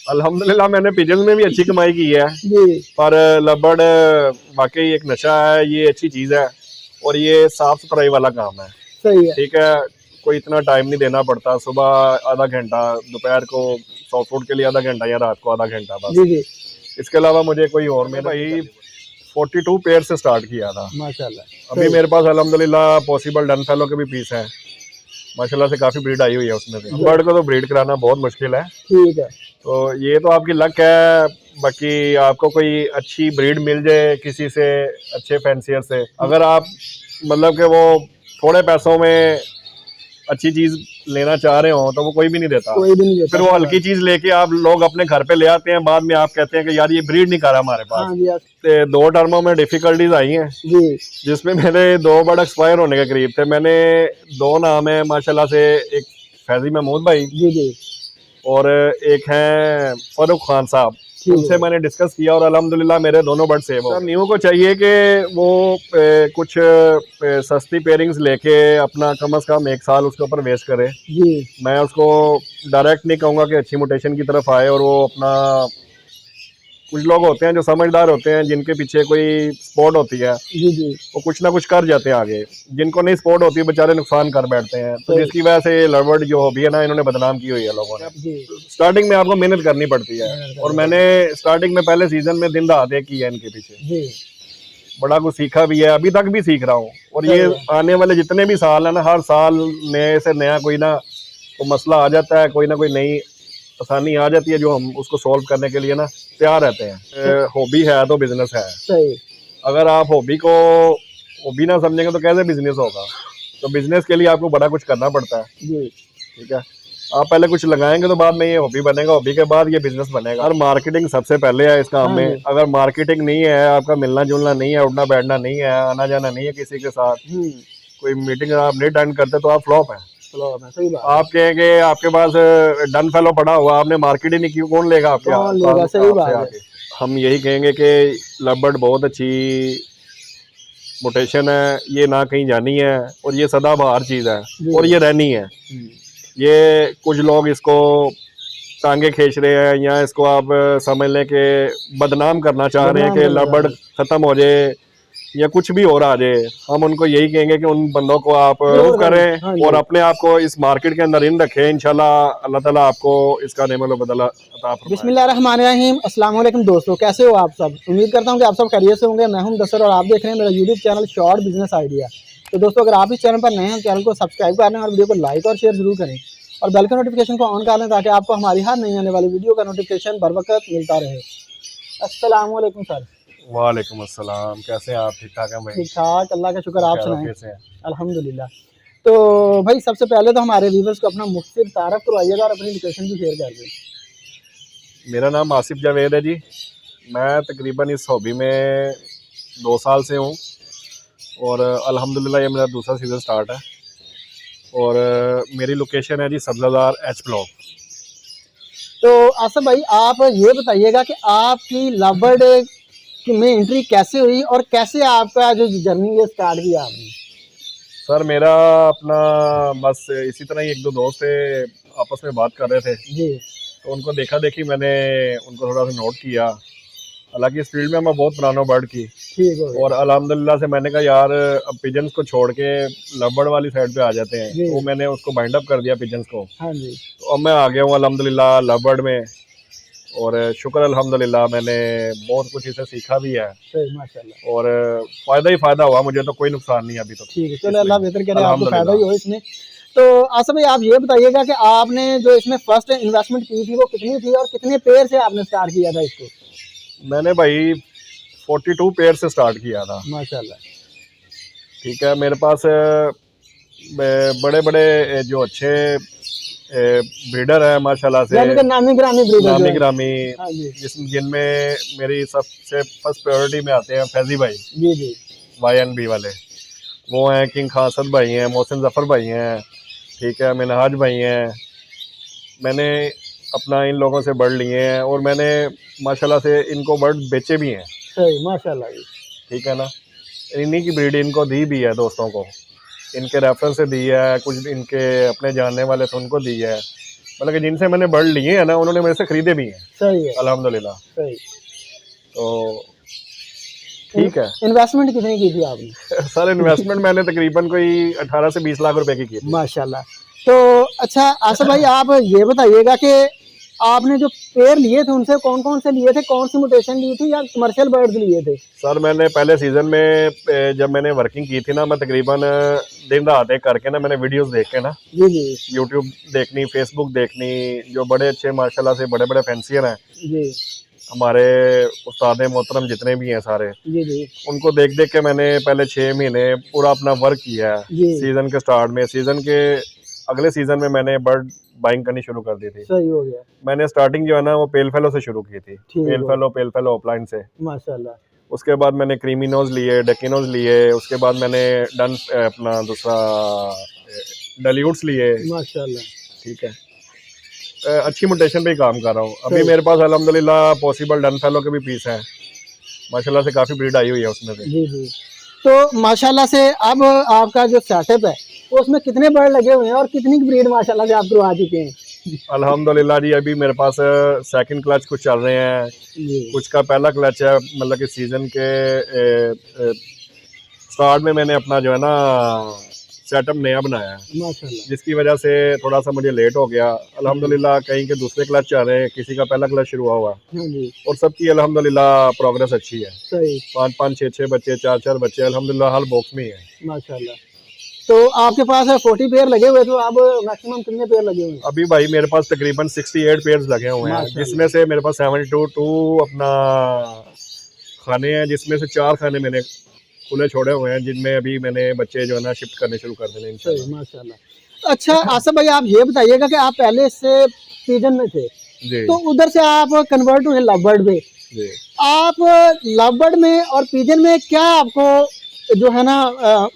अल्हम्दुलिल्लाह मैंने पिजन में भी अच्छी कमाई की है जी। पर लबर्ड वाकई एक नशा है, ये अच्छी चीज़ है और ये साफ सुथराई वाला काम है। सही है। ठीक है, कोई इतना टाइम नहीं देना पड़ता, सुबह आधा घंटा, दोपहर को सॉफ्ट फूड के लिए आधा घंटा या रात को आधा घंटा बस। जी जी। इसके अलावा मुझे कोई और में भाई 42 पेयर से स्टार्ट किया था माशाल्लाह। अभी मेरे पास अल्हम्दुलिल्लाह पॉसिबल डन फेलो के भी पीस हैं माशाल्लाह से, काफ़ी ब्रीड आई हुई है उसमें से। बर्ड को तो ब्रीड कराना बहुत मुश्किल है। ठीक है। तो ये तो आपकी लक है, बाकी आपको कोई अच्छी ब्रीड मिल जाए किसी से, अच्छे फैंसियर से, अगर आप मतलब कि वो थोड़े पैसों में अच्छी चीज लेना चाह रहे हो तो वो कोई भी नहीं देता। कोई भी नहीं देता। फिर वो हल्की चीज लेके आप लोग अपने घर पे ले आते हैं, बाद में आप कहते हैं कि यार ये ब्रीड नहीं करा हमारे पास। हाँ जी। ते 2 टर्मों में डिफिकल्टीज आई हैं जी। जिसमें मेरे 2 बर्ड एक्सपायर होने के करीब थे। मैंने 2 नाम है माशाल्लाह से, एक फैजी महमूद भाई जी जी और एक हैं फरूक खान साहब, उनसे मैंने डिस्कस किया और अल्हम्दुलिल्लाह मेरे दोनों बर्ड सेव हो। न्यू को चाहिए कि वो कुछ सस्ती पेयरिंग्स लेके अपना कम से कम 1 साल उसके ऊपर वेस्ट करे। जी। मैं उसको डायरेक्ट नहीं कहूँगा कि अच्छी मोटेशन की तरफ आए और वो अपना, कुछ लोग होते हैं जो समझदार होते हैं जिनके पीछे कोई स्पोर्ट होती है, जी जी, वो कुछ ना कुछ कर जाते हैं आगे, जिनको नहीं स्पोर्ट होती है बेचारे नुकसान कर बैठते हैं। तो जिसकी वजह से ये लवर्ड जो हॉबी है ना, इन्होंने बदनाम की हुई है लोगों ने। स्टार्टिंग में आपको मेहनत करनी पड़ती है और मैंने स्टार्टिंग में पहले सीजन में दिन रात एक की है इनके पीछे, बड़ा कुछ सीखा भी है, अभी तक भी सीख रहा हूँ। और ये आने वाले जितने भी साल है ना, हर साल नए से नया कोई ना कोई मसला आ जाता है, कोई ना कोई नई आसानी आ जाती है जो हम उसको सॉल्व करने के लिए ना तैयार रहते हैं। हॉबी है तो बिजनेस है। सही। अगर आप हॉबी को हॉबी ना समझेंगे तो कैसे बिजनेस होगा? तो बिजनेस के लिए आपको बड़ा कुछ करना पड़ता है। ठीक है, आप पहले कुछ लगाएंगे तो बाद में ये हॉबी बनेगा, हॉबी के बाद ये बिजनेस बनेगा। और मार्केटिंग सबसे पहले है इस काम में। अगर मार्केटिंग नहीं है, आपका मिलना जुलना नहीं है, उठना बैठना नहीं है, आना जाना नहीं है किसी के साथ, कोई मीटिंग आप नहीं अटेंड करते तो आप फ्लॉप है। सही बात। आप कहेंगे आपके पास डन फेलो पड़ा हुआ, आपने मार्केट ही नहीं की, कौन लेगा आपके? कौन लेगा? सही बात है। हम यही कहेंगे कि लवर्ड बहुत अच्छी मोटेशन है, ये ना कहीं जानी है और ये सदाबहार चीज़ है और ये रहनी है। ये कुछ लोग इसको टांगे खींच रहे हैं या इसको आप समझ लें कि बदनाम करना चाह रहे हैं कि लवर्ड खत्म हो जाए या कुछ भी हो रहा है। हम उनको यही कहेंगे कि उन बंदों को आप प्रूव करें और अपने आप को इस मार्केट के अंदर इन रखें। इंशाल्लाह अल्लाह ताला आपको इसका नेमल बदला अता फरमाए। बिस्मिल्लाहिर्रहमानिर्रहीम। अस्सलाम वालेकुम दोस्तों, कैसे हो आप सब? उम्मीद करता हूं कि आप सब खैरियत से होंगे। मैं हूं मुदस्सिर और आप देख रहे हैं मेरा YouTube channel short business idea. तो दोस्तों, अगर आप इस चैनल पर नए हैं, चैनल को सब्सक्राइब कर लें और वीडियो को लाइक और शेयर जरूर करें और बेल के नोटिफिकेशन को ऑन कर लें ताकि आपको हमारी हर नई आने वाली वीडियो का नोटिफिकेशन बर वक्त मिलता रहे। अस्सलाम वालेकुम सर। वालेकुम अस्सलाम, कैसे हैं आप? ठीक ठाक हैं भाई? ठीक ठाक, अल्लाह का शुक्र। आप सुनाएं? अल्हम्दुलिल्लाह। तो भाई सबसे पहले तो हमारे व्यूवर्स को अपना मुख्तसर तारफ़ करवाइएगा और अपनी लोकेशन भी शेयर कर दें। मेरा नाम आसिफ जावेद है जी। मैं तकरीबन इस हॉबी में 2 साल से हूँ और अल्हम्दुलिल्लाह ये मेरा दूसरा सीज़न स्टार्ट है और मेरी लोकेशन है जी सब्ज़ादार एच ब्लॉक। तो आसिफ भाई, आप ये बताइएगा कि आपकी लवर्ड में एंट्री कैसे हुई और कैसे आपका जो जर्नी ये स्टार्ट किया आपने? सर मेरा अपना बस इसी तरह ही 1-2 दोस्त थे, आपस में बात कर रहे थे जी। तो उनको देखा देखी मैंने उनको थोड़ा सा नोट किया। हालांकि इस फील्ड में मैं बहुत पुराना बर्ड की, ठीक है, और अल्हम्दुलिल्लाह से मैंने कहा यार अब पिजन्स को छोड़ के लवर्ड वाली साइड पे आ जाते हैं, तो मैंने उसको बाइंड अप कर दिया पिजन्स को। हाँ जी। तो अब मैं आ गया हूँ अल्हम्दुलिल्लाह लवर्ड में और शुक्र अल्हम्दुलिल्लाह मैंने बहुत कुछ इसे सीखा भी है। सही, माशाल्लाह। और फ़ायदा ही फ़ायदा हुआ मुझे, तो कोई नुकसान नहीं अभी तक। ठीक है, चलो अल्लाह बेहतर करे, आपको फ़ायदा ही हो इसमें। तो आसिफ भाई, आप ये बताइएगा कि आपने जो इसमें फर्स्ट इन्वेस्टमेंट की थी वो कितनी थी और कितने पेयर से आपने स्टार्ट किया था इसको? मैंने भाई 42 पेयर से स्टार्ट किया था। माशाल्लाह। ठीक है, मेरे पास बड़े बड़े जो अच्छे ब्रीडर है माशाल्लाह से, नामी ग्रामी जिनमें मेरी सबसे फर्स्ट प्रायोरिटी में आते हैं फैजी भाई जी YNB वाले। वो हैं किंग खान असद भाई हैं, मोहसिन जफ़र भाई हैं, ठीक है, मिनहाज भाई हैं। मैंने अपना इन लोगों से बर्ड लिए हैं और मैंने माशाल्लाह से इनको बर्ड बेचे भी हैं। सही, माशाल्लाह। ठीक है ना, इन्हीं की ब्रीड इनको दी भी है दोस्तों को, इनके रेफरेंस से दी है, कुछ इनके अपने जानने वाले थे उनको दी है। मतलब कि जिनसे मैंने बर्ड लिए हैं ना, उन्होंने मेरे से खरीदे भी हैं। सही है, अल्हम्दुलिल्लाह। सही। तो ठीक है। इन्वेस्टमेंट कितनी की थी आपने? सर इन्वेस्टमेंट मैंने तकरीबन कोई 18 से 20 लाख रुपए की थी। माशाल्लाह। तो अच्छा आसिफ भाई, आप ये बताइएगा कि आपने जो पेयर लिए थे उनसे कौन कौन से लिए थे, कौन सी म्यूटेशन ली थी या कमर्शियल बर्ड्स लिए थे? सर मैंने पहले सीजन में जब मैंने वर्किंग की थी ना, मैं तकरीबन दिन रात एक करके ना, मैंने वीडियोस देख के ना, जी जी यूट्यूब देखनी, फेसबुक देखनी, जो बड़े अच्छे माशाल्लाह से बड़े बड़े फैंसियर हैं जी हमारे उस्ताद मोहतरम जितने भी हैं सारे, जी जी उनको देख देख के मैंने पहले 6 महीने पूरा अपना वर्क किया है। जी। सीजन के स्टार्ट में, सीजन के अगले सीजन में मैंने बर्ड बाइंग करनी शुरू कर दी थी। सही हो गया। मैंने स्टार्टिंग जो है ना वो पेल फेलो से शुरू की थी। ठीक है। पेल फेलो ऑफलाइन से। माशाल्लाह। उसके बाद मैंने क्रीमिनोज लिए, डेकिनोज लिए, उसके बाद मैंने डन अपना दूसरा डलीवुड्स लिए। माशाल्लाह। ठीक है। अच्छी मोटेशन पे ही काम कर रहा हूँ अभी। सही। मेरे पास अल्हम्दुलिल्लाह पॉसिबल डन फेलो के भी पीस हैं माशाल्लाह से, काफ़ी ब्रीड आई हुई है उसमें से। जी जी। तो माशाल्लाह से अब आपका जो सेटअप है वो उसमें कितने बर्ड लगे हुए हैं और कितनी ब्रीड माशाल्लाह से आप करवा चुके हैं? अल्हम्दुलिल्लाह जी अभी मेरे पास सेकंड क्लच कुछ चल रहे हैं, जी कुछ का पहला क्लच है। मतलब कि सीजन के स्टार्ट में मैंने अपना जो है ना सेटअप नया बनाया है, माशाल्लाह। जिसकी वजह से थोड़ा सा मुझे लेट हो गया। अल्हम्दुलिल्लाह कहीं के दूसरे क्लच चल रहे हैं, किसी का पहला क्लच शुरू हुआ है हाँ जी। और सबकी अल्हम्दुलिल्लाह प्रोग्रेस अच्छी है। सही। 5-5, 6-6 बच्चे, 4-4 बच्चे अल्हम्दुलिल्लाह हर बॉक्स में ही है। माशाल्लाह। तो आपके पास 40 पेयर लगे हुए, तो अब मैक्सिमम कितने पेयर लगे हुए हैं? अभी भाई मेरे पास तकरीबन 68 पेयर्स लगे हुए हैं, माशाल्लाह। जिसमें से मेरे पास 72 अपना खाने हैं, जिसमें से 4 खाने मैंने खुले छोड़े हुए हैं, जिनमें अभी मैंने बच्चे जो है ना शिफ्ट करने शुरू कर देने इंशाल्लाह। सही। माशाल्लाह। अच्छा आसिफ भाई, आप ये बताइएगा कि आप पहले से सीजन में थे जी तो उधर से आप कन्वर्ट हुए लवबर्ड में। जी। आप लवबर्ड में और पिजन में क्या आपको जो है ना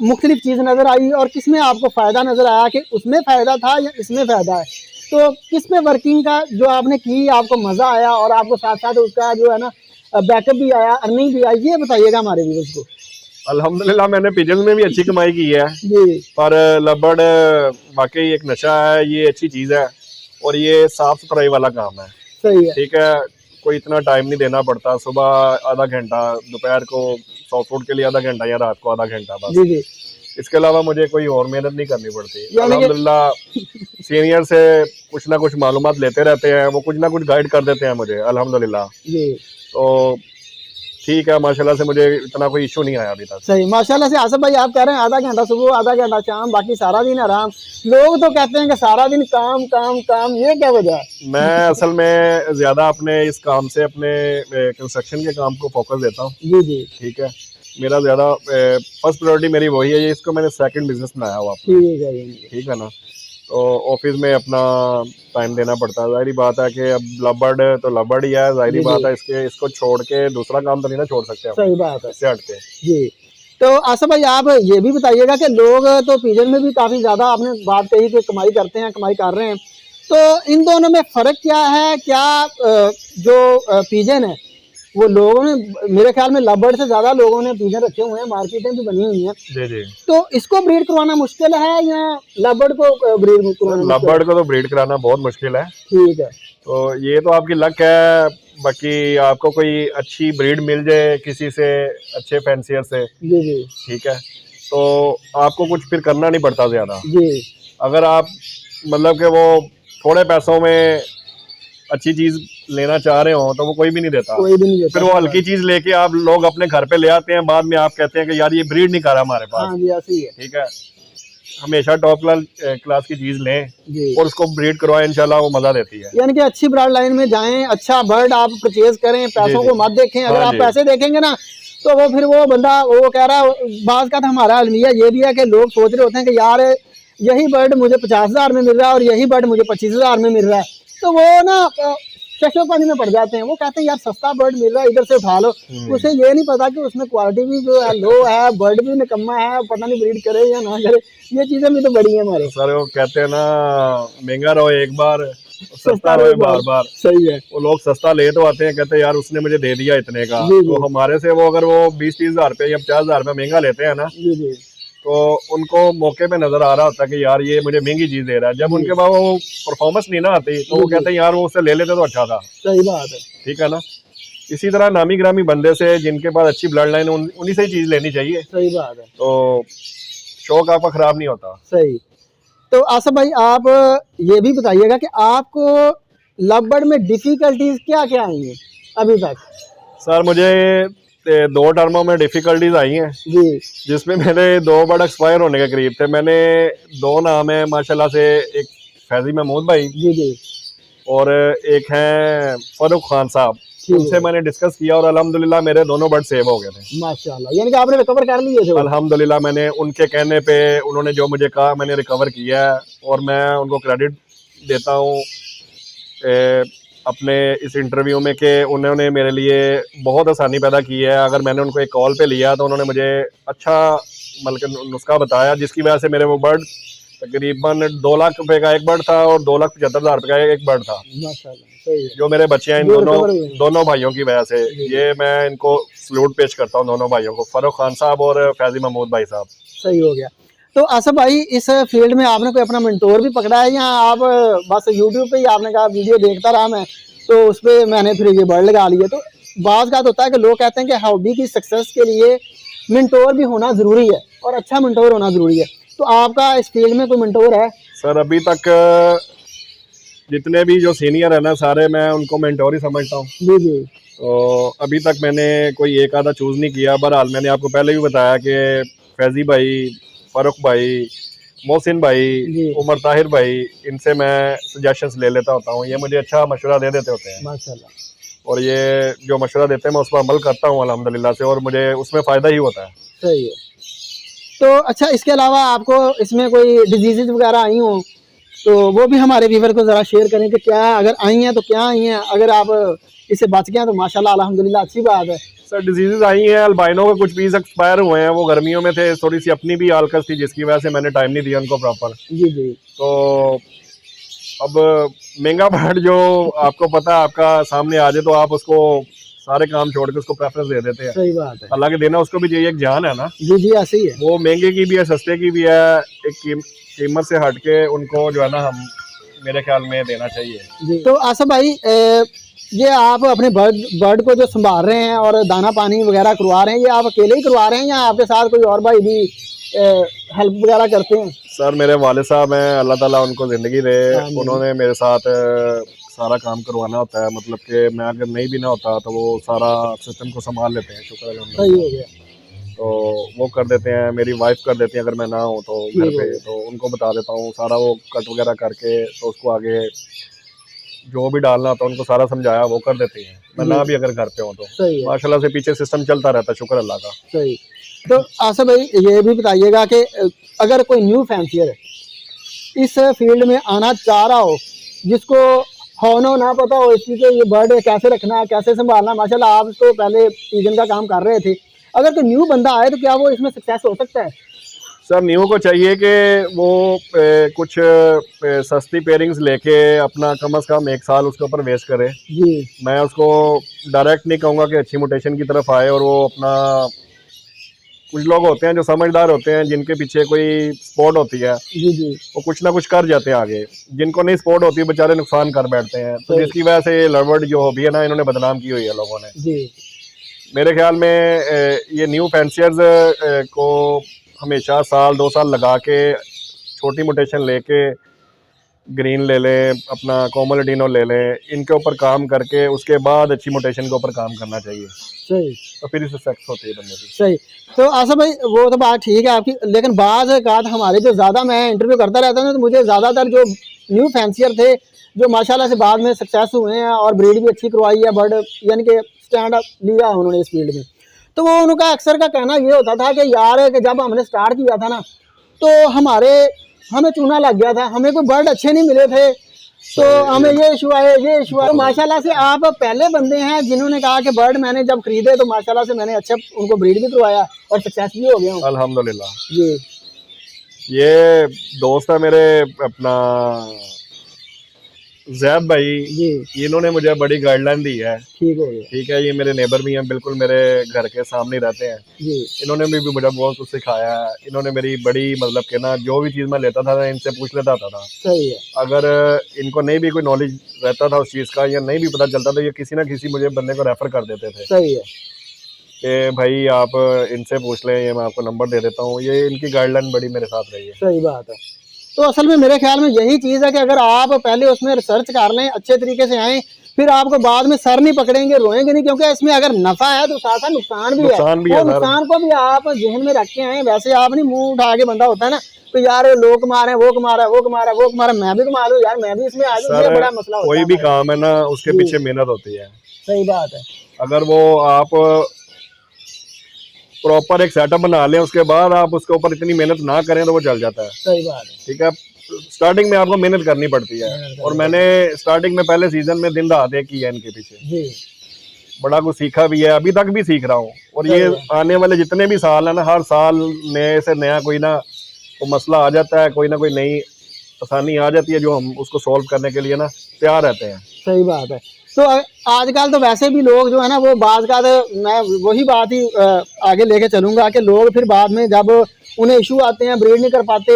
मुख्तलिफ चीज़ नज़र आई, और किस में आपको फ़ायदा नज़र आया कि उसमें फ़ायदा था या इसमें फ़ायदा है? तो किस में वर्किंग का जो आपने की आपको मज़ा आया और आपको साथ साथ उसका जो है ना बैकअप भी आया, अर्निंग भी आई, ये बताइएगा हमारे व्यूअर्स को। अल्हम्दुलिल्लाह मैंने पिजन में भी अच्छी कमाई की है जी। पर लवबर्ड वाकई एक नशा है, ये अच्छी चीज़ है और ये साफ सुथराई वाला काम है। सही है। ठीक है, कोई इतना टाइम नहीं देना पड़ता, सुबह आधा घंटा, दोपहर को सॉफ्ट फूड के लिए आधा घंटा या रात को आधा घंटा बस। जी जी। इसके अलावा मुझे कोई और मेहनत नहीं करनी पड़ती। यानी कि- अल्हम्दुलिल्लाह सीनियर से कुछ ना कुछ मालूमात लेते रहते हैं, वो कुछ ना कुछ गाइड कर देते हैं मुझे अल्हम्दुलिल्लाह। जी। तो ठीक है, माशाल्लाह से मुझे इतना कोई इशू नहीं आया अभी तक। सही। माशाल्लाह से आसिफ भाई, आप कह रहे हैं आधा घंटा सुबह आधा घंटा शाम, बाकी सारा दिन आराम। लोग तो कहते हैं कि सारा दिन काम काम काम, ये क्या वजह है? मैं असल में ज़्यादा अपने इस काम से अपने कंस्ट्रक्शन के काम को फोकस देता हूँ। जी जी। ठीक है, मेरा ज़्यादा फर्स्ट प्रायोरिटी मेरी वही है, ये इसको मैंने सेकंड बिजनेस बनाया हुआ अपना। ठीक है जी। ठीक है ना, तो ऑफिस में अपना टाइम देना पड़ता है। जाहिर बात है कि अब लबर्ड तो लबर्ड ही है, जाहिर जी, बात जी। है इसको छोड़ के दूसरा काम तो नहीं ना छोड़ सकते हम, सही बात है। इससे हट के। जी। तो आसिफ भाई, आप ये भी बताइएगा कि लोग तो पिजन में भी काफ़ी ज़्यादा आपने बात कही कि कमाई करते हैं, कमाई कर रहे हैं, तो इन दोनों में फ़र्क क्या है? क्या जो पिजन है वो लोगों ने, मेरे ख्याल में लवबर्ड से ज़्यादा लोगों ने पिजन रखे हुए हैं, मार्केटें भी बनी हुई हैं, जी जी। तो इसको ब्रीड करवाना मुश्किल है या लवबर्ड को ब्रीड करवाना मुश्किल है? लबर्ड को तो ब्रीड कराना बहुत मुश्किल है। ठीक है। तो ये तो आपकी लक है, बाकी आपको कोई अच्छी ब्रीड मिल जाए किसी से, अच्छे फैंसियर से, जी जी। ठीक है, तो आपको कुछ फिर करना नहीं पड़ता ज़्यादा। जी। अगर आप मतलब कि वो थोड़े पैसों में अच्छी चीज़ लेना चाह रहे हो तो वो कोई भी नहीं देता। कोई भी नहीं देता। फिर वो हल्की चीज़ लेके आप लोग अपने घर पे ले आते हैं, बाद में आप कहते हैं कि यार ये ब्रीड नहीं करा हमारे पास। हाँ जी, ऐसे ही है। ठीक है, हमेशा टॉप क्लास की चीज़ लें जी। और उसको ब्रीड करवाएं, इंशाल्लाह वो मज़ा देती है। यानी कि अच्छी ब्रांड लाइन में जाएं, अच्छा बर्ड आप परचेज करें, पैसों जी, को मत देखें। अगर हाँ आप जी। पैसे देखेंगे ना तो वो फिर वो बंदा वो कह रहा है, बात का तो हमारा अलमिया ये भी है कि लोग सोच रहे होते हैं कि यार यही बर्ड मुझे 50,000 में मिल रहा है और यही बर्ड मुझे 25,000 में मिल रहा है, तो वो ना शशोपनी में पड़ जाते हैं। वो कहते हैं यार सस्ता बर्ड मिल रहा है, इधर से उठा लो। उसे ये नहीं पता कि उसमें क्वालिटी भी जो है लो है, बर्ड भी निकम्मा है, पता नहीं ब्रीड करे या ना करे। ये चीजें भी तो बड़ी है हमारे। सर वो कहते हैं ना, महंगा रहो एक बार, सस्ता रहो बार बार। सही है। वो लोग सस्ता ले तो आते हैं, कहते हैं यार उसने मुझे दे दिया इतने का, जी, जी। तो हमारे से वो अगर वो 20-30 हज़ार रुपये या 50,000 रुपये महंगा लेते हैं ना, जी जी। तो उनको मौके पे नजर आ रहा होता है कि यार ये मुझे महंगी चीज दे रहा है। जब उनके पास वो परफॉर्मेंस नहीं ना आती तो वो कहते हैं यार वो उससे ले लेते तो अच्छा था। सही बात है। ठीक है ना। इसी तरह नामी ग्रामी बंदे से जिनके पास अच्छी ब्लड लाइन उन्हीं से ही चीज लेनी चाहिए। सही बात है। तो शौक आपका खराब नहीं होता। सही। तो आसिफ भाई आप ये भी बताइएगा कि आपको लवबर्ड में डिफिकल्टीज क्या क्या आई हैं अभी तक? सर मुझे 2 टर्मों में डिफिकल्टीज आई हैं जी। जिसमें मेरे 2 बर्ड एक्सपायर होने के करीब थे। मैंने 2 नाम है माशाल्लाह से, एक फैजी महमूद भाई जी जी और एक हैं फरूक खान साहब। उनसे मैंने डिस्कस किया और अल्हम्दुलिल्लाह मेरे दोनों बर्ड सेव हो गए थे माशाल्लाह। यानी कि आपने रिकवर कर लिए थे? अल्हम्दुलिल्लाह मैंने उनके कहने पे उन्होंने जो मुझे कहा मैंने रिकवर किया है और मैं उनको क्रेडिट देता हूँ अपने इस इंटरव्यू में कि उन्होंने मेरे लिए बहुत आसानी पैदा की है। अगर मैंने उनको एक कॉल पे लिया तो उन्होंने मुझे अच्छा मतलब नुस्खा बताया जिसकी वजह से मेरे वो बर्ड तकरीबन 2 लाख रुपए का एक बर्ड था और 2,75,000 रुपए का एक बर्ड था। माशाल्लाह। सही है। जो मेरे बच्चे हैं इन दोनों भाइयों की वजह से, ये मैं इनको सलूट पेश करता हूँ दोनों भाइयों को, फरूक खान साहब और फैजी महमूद भाई साहब। सही हो गया। तो आसिफ भाई इस फील्ड में आपने कोई अपना मेंटोर भी पकड़ा है या आप बस यूट्यूब पे ही आपने कहा वीडियो देखता रहा मैं तो उस पर मैंने फिर ये बर्ड लगा लिए? तो बात का होता है कि लोग कहते हैं कि हॉबी की सक्सेस के लिए मेंटोर भी होना ज़रूरी है और अच्छा मेंटोर होना ज़रूरी है। तो आपका इस फील्ड में कोई मेंटोर है? सर अभी तक जितने भी जो सीनियर है ना सारे मैं उनको मेंटोर ही समझता हूँ। जी जी। तो अभी तक मैंने कोई एक आधा चूज़ नहीं किया। बहरहाल मैंने आपको पहले भी बताया कि फैजी भाई, फरूक भाई, मोहसिन भाई, उमर ताहिर भाई, इनसे मैं सजेशंस ले लेता होता हूँ। ये मुझे अच्छा मशवरा दे देते होते हैं माशाल्लाह। और ये जो मशवरा देते हैं मैं उस पर अमल करता हूँ अल्हम्दुलिल्लाह से और मुझे उसमें फ़ायदा ही होता है। सही है। तो अच्छा इसके अलावा आपको इसमें कोई डिजीज़ वगैरह आई हों तो वो भी हमारे व्यूवर को ज़रा शेयर करें कि क्या अगर आई हैं तो क्या आई हैं, अगर आप इससे बच गए तो माशाल्लाह अल्हम्दुलिल्लाह अच्छी बात है। सर डिजीज़ आई हैं, अल्बाइनो के कुछ पीस एक्सपायर हुए हैं, वो गर्मियों में थे, थोड़ी सी अपनी भी आलकस थी जिसकी वजह से मैंने टाइम नहीं दिया उनको प्रॉपर। जी जी। तो अब महंगा बर्ड जो आपको पता है आपका सामने आ जाए तो आप उसको सारे काम छोड़ के उसको प्रेफरेंस दे देते हैं। सही बात है। हालांकि देना उसको भी चाहिए, एक जान है ना। जी जी ऐसे ही है। वो महंगे की भी है सस्ते की भी है, एक कीमत से हट के उनको जो है ना हम मेरे ख्याल में देना चाहिए। जी। तो आसिफ भाई ये आप अपने बर्ड को जो संभाल रहे हैं और दाना पानी वगैरह करवा रहे हैं ये आप अकेले ही करवा रहे हैं या आपके साथ कोई और भाई भी हेल्प वगैरह करते हैं? सर मेरे वाले साहब हैं, अल्लाह ताला उनको ज़िंदगी दे, उन्होंने मेरे साथ सारा काम करवाना होता है। मतलब कि मैं अगर नहीं भी ना होता तो वो सारा सिस्टम को संभाल लेते हैं। शुक्र है। सही हो गया। तो वो कर देते हैं, मेरी वाइफ कर देती है अगर मैं ना हूँ तो घर पे, तो उनको बता देता हूँ सारा वो कट वगैरह करके, तो उसको आगे जो भी डालना होता है उनको सारा समझाया वो कर देती हैं। मैं ना भी अगर घर पे हूँ तो माशाल्लाह से पीछे सिस्टम चलता रहता है, शुक्र अल्लाह का। सही। तो आसिफ भाई ये भी बताइएगा कि अगर कोई न्यू फैंसियर इस फील्ड में आना चाह रहा हो, जिसको होनो ना पता हो इसकी कि ये बर्ड कैसे रखना है, कैसे संभालना, माशाल्लाह आप तो पहले सीजन का काम कर रहे थे, अगर कोई न्यू बंदा आए तो क्या वो इसमें सक्सेस हो सकता है? सर न्यू को चाहिए कि वो कुछ सस्ती पेयरिंग्स लेके अपना कम से कम 1 साल उसके ऊपर वेस्ट करे। जी। मैं उसको डायरेक्ट नहीं कहूँगा कि अच्छी मोटेशन की तरफ आए और वो अपना, कुछ लोग होते हैं जो समझदार होते हैं जिनके पीछे कोई स्पोर्ट होती है, जी जी, वो कुछ ना कुछ कर जाते हैं आगे। जिनको नहीं स्पोर्ट होती बेचारे नुकसान कर बैठते हैं। तो जिसकी वजह से लवबर्ड जो हॉबी है ना इन्होंने बदनाम की हुई है लोगों ने। जी। मेरे ख्याल में ये न्यू फैंसियर्स को हमेशा साल 2 साल लगा के छोटी मोटेशन लेके ग्रीन ले लें, अपना कोमोलिडिनो ले लें, इनके ऊपर काम करके उसके बाद अच्छी मोटेशन के ऊपर काम करना चाहिए। सही। तो फिर इससे सक्सेस होती है बंदे की। सही। तो आसिफ भाई वो तो बात ठीक है आपकी, लेकिन बाज़ औक़ात हमारे जो ज़्यादा मैं इंटरव्यू करता रहता हूँ तो मुझे ज़्यादातर जो न्यू फैंसियर थे जो माशाल्लाह से बाद में सक्सेस हुए हैं और ब्रीड भी अच्छी करवाई है, बर्ड यानी कि स्टैंड अप लिया उन्होंने इस फील्ड में, तो वो उनका अक्सर का कहना ये होता था कि यार कि जब हमने स्टार्ट किया था ना तो हमें चूना लग गया था, हमें कोई बर्ड अच्छे नहीं मिले थे, तो हमें ये इशू आया ये इशू आया। तो माशाल्लाह से आप पहले बंदे हैं जिन्होंने कहा कि बर्ड मैंने जब खरीदे तो माशाल्लाह से मैंने अच्छा उनको ब्रीड भी करवाया और सक्सेस भी हो गया हूँ अल्हम्दुलिल्लाह। जी। ये दोस्त है मेरे, अपना जैद भाई जी, इन्होंने मुझे बड़ी गाइडलाइन दी है। ठीक हो गया। ठीक है, ये मेरे नेबर भी हैं, बिल्कुल मेरे घर के सामने ही रहते हैं। जी, इन्होंने भी मुझे बहुत कुछ सिखाया है। इन्होंने मेरी बड़ी मतलब कि ना जो भी चीज़ मैं लेता था ना इनसे पूछ लेता था। सही है। अगर इनको नहीं भी कोई नॉलेज रहता था उस चीज़ का या नहीं भी पता चलता तो ये किसी ना किसी मुझे बंदे को रेफर कर देते थे सही है। कि भाई आप इनसे पूछ लें, ये मैं आपको नंबर दे देता हूँ। ये इनकी गाइडलाइन बड़ी मेरे साथ रही है। सही बात है। तो असल में मेरे ख्याल में यही चीज़ है कि अगर आप पहले उसमें रिसर्च कर लें, अच्छे तरीके से आएँ, फिर आपको बाद में सर नहीं पकड़ेंगे, रोएंगे नहीं, क्योंकि इसमें अगर नफा है तो साथ साथ नुकसान भी है। सर। और नुकसान को भी आप जहन में रख के आए। वैसे आप नहीं मुंह उठा के बंदा होता है ना, तो यार लोग कमा रहे हैं, वो कमा रहा है, वो कमा रहा है, वो कमा रहा है, मैं भी कमा लूं यार, मैं भी इसमें आ जाऊं। ये बड़ा मसला होता कोई है भी हमारे। काम है ना उसके जी। पीछे मेहनत होती है। सही बात है। अगर वो आप प्रॉपर एक सेटअप बना लें उसके बाद आप उसके ऊपर इतनी मेहनत ना करें तो वो चल जाता है। सही बात है। ठीक है, स्टार्टिंग में आपको मेहनत करनी पड़ती है। मेहनत करनी और मैंने स्टार्टिंग में पहले सीजन में दिन रात एक की है इनके पीछे, जी, बड़ा कुछ सीखा भी है, अभी तक भी सीख रहा हूँ। और सही ये है। आने वाले जितने भी साल है ना, हर साल नए से नया कोई ना तो मसला आ जाता है, कोई ना कोई नई आसानी आ जाती है जो हम उसको सॉल्व करने के लिए ना तैयार रहते हैं। सही बात है। तो आजकल तो वैसे भी लोग जो है ना वो बाज का, तो मैं वही बात ही आगे लेके चलूंगा कि लोग फिर बाद में जब उन्हें इशू आते हैं, ब्रीड नहीं कर पाते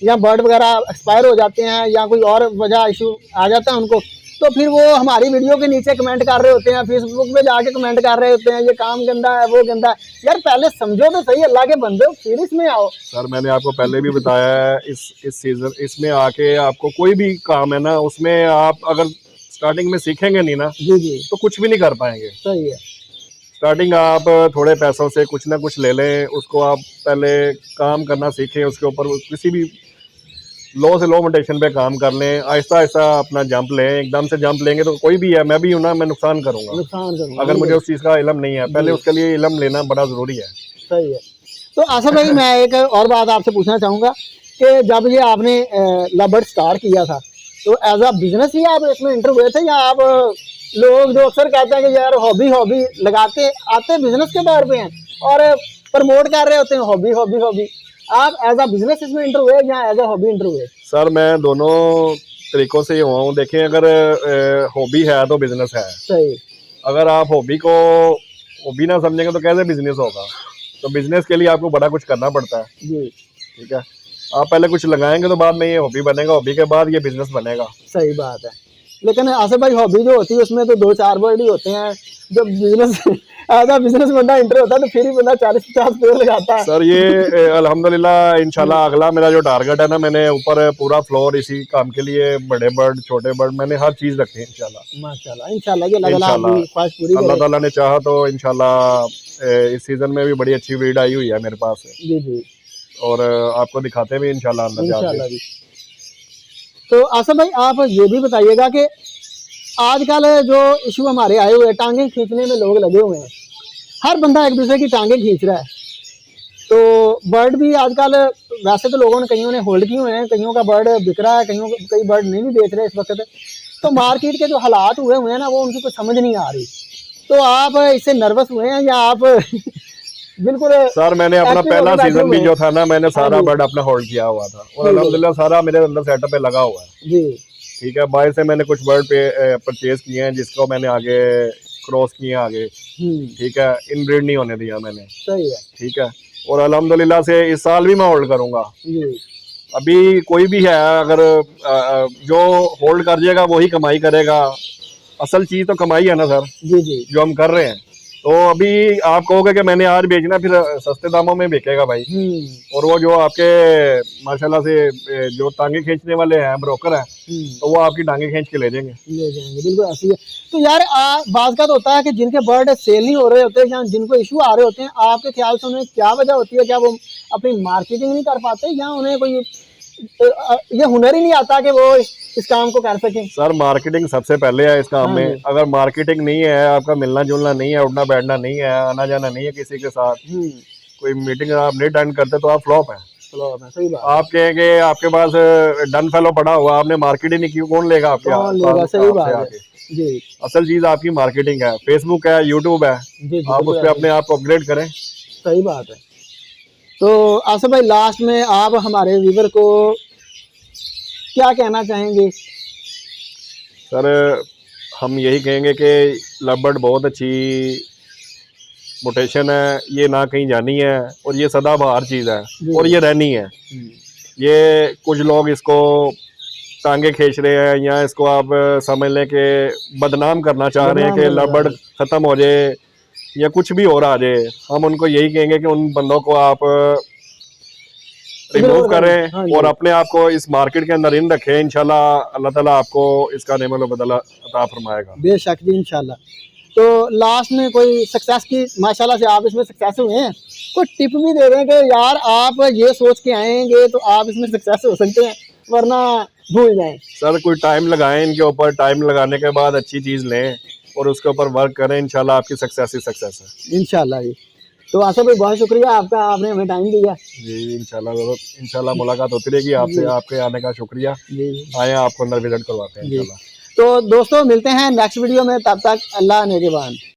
या बर्ड वगैरह एक्सपायर हो जाते हैं या कोई और वजह इशू आ जाता है उनको, तो फिर वो हमारी वीडियो के नीचे कमेंट कर रहे होते हैं, फेसबुक पे जाके कमेंट कर रहे होते हैं, ये काम गंदा है, वो गंदा है। यार पहले समझो तो सही, अल्लाह के बंदे हो, फिर इसमें आओ। सर मैंने आपको पहले भी बताया है, इस सीजन इसमें आके आपको कोई भी काम है ना उसमें आप अगर स्टार्टिंग में सीखेंगे नहीं ना जी जी, तो कुछ भी नहीं कर पाएंगे। सही है। स्टार्टिंग आप थोड़े पैसों से कुछ ना कुछ ले लें, उसको आप पहले काम करना सीखें, उसके ऊपर किसी भी लो से लो मोटेशन पे काम कर लें, आहिस्ता आहिस्ता अपना जंप लें। एकदम से जंप लेंगे तो कोई भी है, मैं भी हूं ना, मैं नुकसान करूंगा नुकसान करूंगा अगर मुझे उस चीज़ का इल्म नहीं है। पहले उसके लिए इल्म लेना बड़ा ज़रूरी है। सही है। तो आसिफ भाई मैं एक और बात आपसे पूछना चाहूँगा कि जब ये आपने लबर्ड स्टार्ट किया था तो एज अ बिजनेस ही आप इसमें इंटर हुए थे, या आप लोग जो अक्सर कहते हैं कि यार हॉबी हॉबी लगाते आते बिजनेस के तौर पे हैं और प्रमोट कर रहे होते हैं हॉबी हॉबी हॉबी, आप एज अ बिजनेस इसमें इंटर हुए या एज अ हॉबी इंटर हुए? सर मैं दोनों तरीकों से ही हुआ हूँ। देखें, अगर हॉबी है तो बिजनेस है। सही। अगर आप हॉबी को हॉबी ना समझेंगे तो कैसे बिजनेस होगा? तो बिजनेस के लिए आपको बड़ा कुछ करना पड़ता है। जी, ठीक है, आप पहले कुछ लगाएंगे तो बाद में ये हॉबी बनेगा, हॉबी के बाद ये बिजनेस बनेगा। सही बात है। लेकिन आसिफ भाई हॉबी जो होती है उसमें तो 2-4 वर्ड ही होते हैं। जब बिजनेस एज अ बिजनेस बंदा इंटर होता है तो फिर ही बंदा 40-50 पेड़ लगाता है। सर ये अल्हम्दुलिल्लाह इंशाल्लाह अगला मेरा जो टारगेट है ना, मैंने ऊपर पूरा फ्लोर इसी काम के लिए, बड़े बर्ड छोटे बर्ड मैंने हर चीज़ रखी है इंशाल्लाह। माशाल्लाह, इंशाल्लाह ये लगा इंशाल्लाह आपकी ख्वाहिश पूरी अल्लाह करे। ताला ने चाहा तो इंशाल्लाह इस सीज़न में भी बड़ी अच्छी ब्रीड आई हुई है मेरे पास, जी जी, और आपको दिखाते भी इंशाल्लाह अंदर जाके। इंशाल्लाह जी। तो आसिफ भाई आप ये भी बताइएगा कि आजकल जो इशू हमारे आए हुए हैं, टांगे खींचने में लोग लगे हुए हैं, हर बंदा एक दूसरे की टांगे खींच रहा है। तो बर्ड भी आजकल वैसे तो लोगों ने कईयों ने होल्ड किए हुए हैं, कईयों का बर्ड बिक रहा है, कई बर्ड नहीं भी बेच रहे इस वक्त। तो मार्केट के जो हालात हुए हैं ना वो उनकी कुछ समझ नहीं आ रही। तो आप इससे नर्वस हुए हैं या आप बिल्कुल? सर मैंने अपना एक्टिव पहला होके बैठे सीजन भी हुए जो था ना, मैंने हाँ सारा जी। बर्ड अपना होल्ड किया हुआ था और जी, जी। अल्हम्दुलिल्लाह सारा मेरे अंदर सेटअप पे लगा हुआ है। जी, ठीक है, बाहर से मैंने कुछ बर्ड पे परचेज किए हैं जिसको मैंने आगे क्रॉस किए हैं आगे। ठीक है, इनब्रीड नहीं होने दिया मैंने। सही है। ठीक है, और अल्हम्दुलिल्लाह से इस साल भी मैं होल्ड करूंगा। जी, अभी कोई भी है अगर जो होल्ड कर जाएगा वही कमाई करेगा। असल चीज तो कमाई है ना सर, जी, जी। जो हम कर रहे हैं। तो अभी आप कहोगे कि मैंने आज बेचना, फिर सस्ते दामों में बिकेगा भाई। और वो जो आपके माशाल्लाह से जो टांगे खींचने वाले हैं ब्रोकर हैं, तो वो आपकी टांगे खींच के ले जाएंगे। ले जाएंगे, बिल्कुल ऐसी है। तो यार बात का तो होता है कि जिनके बर्ड सेल नहीं हो रहे होते या जिनको इशू आ रहे होते हैं, आपके ख्याल से उन्हें क्या वजह होती है? क्या वो अपनी मार्केटिंग नहीं कर पाते या उन्हें कोई ये हुनर ही नहीं आता कि वो इस काम को कर सकें? सर मार्केटिंग सबसे पहले है इस काम हाँ में। जी। अगर मार्केटिंग नहीं है, आपका मिलना जुलना नहीं है, उठना बैठना नहीं है, आना जाना नहीं है किसी के साथ, कोई मीटिंग आप नहीं अटेंड करते तो आप फ्लॉप है। सही बात। आप कहेंगे आपके पास डन फेलो पड़ा हुआ, आपने मार्केट ही नहीं की, कौन लेगा आपके कौन लेगा? सही बात है जी। असल चीज आपकी मार्केटिंग है। फेसबुक है, यूट्यूब है, जी, आप उस पर अपने आप को अपग्रेड करें। सही बात है। तो आसिफ भाई लास्ट में आप हमारे व्यूवर को क्या कहना चाहेंगे? सर हम यही कहेंगे कि लवबर्ड बहुत अच्छी मोटेशन है, ये ना कहीं जानी है और ये सदाबहार चीज़ है और ये रहनी है। ये कुछ लोग इसको टांगे खींच रहे हैं या इसको आप समझ लें कि बदनाम करना चाह रहे हैं कि लवबर्ड ख़त्म हो जाए या कुछ भी और आ जाए। हम उनको यही कहेंगे कि उन बंदों को आप रिमूव करें और अपने आप को इस मार्केट के अंदर इन रखें। इंशाल्लाह अल्लाह ताला आपको इसका नेमल बदला अता फरमाएगा। बेशक जी इंशाल्लाह। तो लास्ट में कोई सक्सेस की, माशाल्लाह से आप इसमें सक्सेस हुए हैं, कोई टिप भी दे दें कि यार आप ये सोच के आएंगे तो आप इसमें सक्सेस हो सकते हैं, वरना भूल जाएं। सर कोई टाइम लगाएं इनके ऊपर, टाइम लगाने के बाद अच्छी चीज़ लें और उसके ऊपर वर्क करें। इंशाल्लाह आपकी सक्सेस ही सक्सेस है। इंशाल्लाह जी। तो आशा भाई बहुत शुक्रिया आपका, आपने हमें टाइम दिया जी। इंशाल्लाह मुलाकात होती रहेगी आपसे। आपके आने का शुक्रिया। जी। आए आपको अंदर विजिट करवाते हैं इंशाल्लाह। तो दोस्तों मिलते हैं नेक्स्ट वीडियो में, तब तक अल्लाह निगहबान।